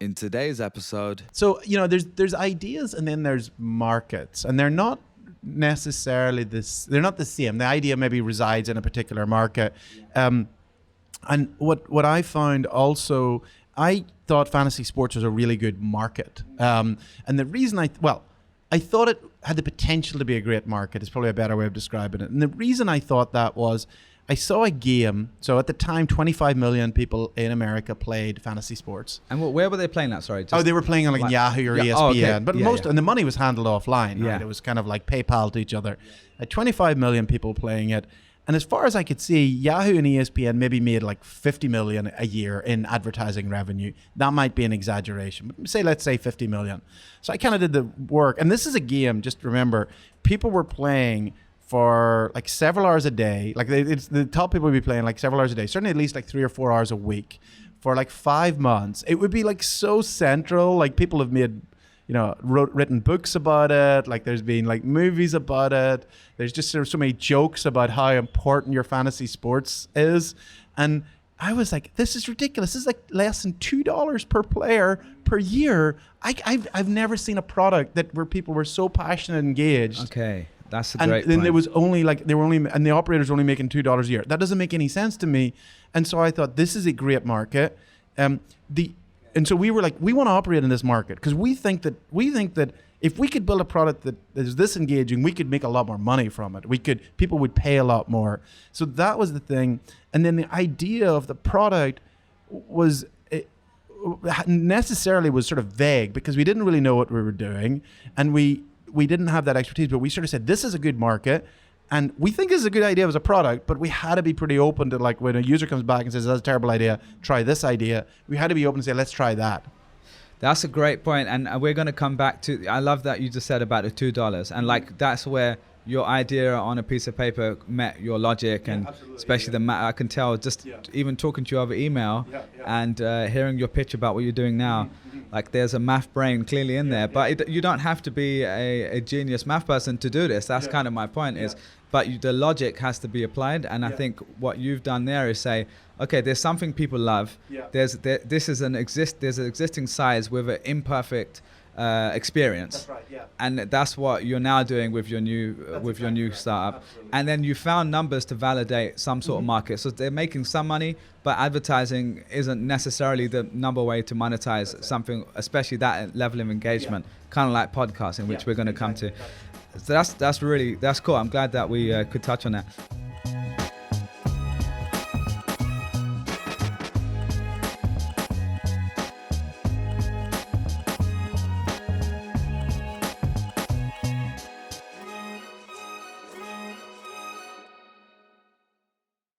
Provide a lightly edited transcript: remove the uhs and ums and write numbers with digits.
In today's episode, So, there's ideas and then there's markets, and they're not necessarily they're not the same. The idea maybe resides in a particular market. And what I found also, I thought fantasy sports was a really good market. And the reason I thought it had the potential to be a great market is probably a better way of describing it. And the reason I thought that was I saw a game. So at the time, 25 million people in America played fantasy sports. and where were they playing that? Sorry. They were playing on like Yahoo or ESPN. Oh, okay. But Yeah, and the money was handled offline. Yeah. Right? It was kind of like PayPal to each other. 25 million people playing it. And as far as I could see, Yahoo and ESPN maybe made like 50 million a year in advertising revenue. That might be an exaggeration, but let's say 50 million. So I kind of did the work. And this is a game, just remember, people were playing for like several hours a day. Like it's the top people would be playing like several hours a day, certainly at least like 3 or 4 hours a week for like 5 months. It would be like so central. Like people have made, written books about it. Like there's been like movies about it. There's just so many jokes about how important your fantasy sports is. And I was like, this is ridiculous. This is like less than $2 per player per year. I've never seen a product where people were so passionate and engaged. Okay. That's a And great then point. there was only and the operators were only making $2 a year. That doesn't make any sense to me. And so I thought this is a great market. And so we were like, we want to operate in this market because we think that if we could build a product that is this engaging, we could make a lot more money from it. People would pay a lot more. So that was the thing. And then the idea of the product was necessarily was sort of vague because we didn't really know what we were doing, and we didn't have that expertise. But we sort of said this is a good market, and we think this is a good idea as a product. But we had to be pretty open to, like, when a user comes back and says that's a terrible idea, try this idea. We had to be open to say let's try that. That's a great point, and we're going to come back to. I love that you just said about the $2, and like that's where your idea on a piece of paper met your logic, and especially the math. I can tell just even talking to you over email and hearing your pitch about what you're doing now. Like there's a math brain clearly in there, but you don't have to be a genius math person to do this. That's kind of my point is, but the logic has to be applied. And I think what you've done there is say, okay, there's something people love. There's an existing size with an imperfect experience. That's right, yeah. And that's what you're now doing with your new startup. Absolutely. And then you found numbers to validate some sort of market. So they're making some money, but advertising isn't necessarily the number way to monetize something, especially that level of engagement, kind of like podcasting, which we're going to come to. So that's cool. I'm glad that we could touch on that.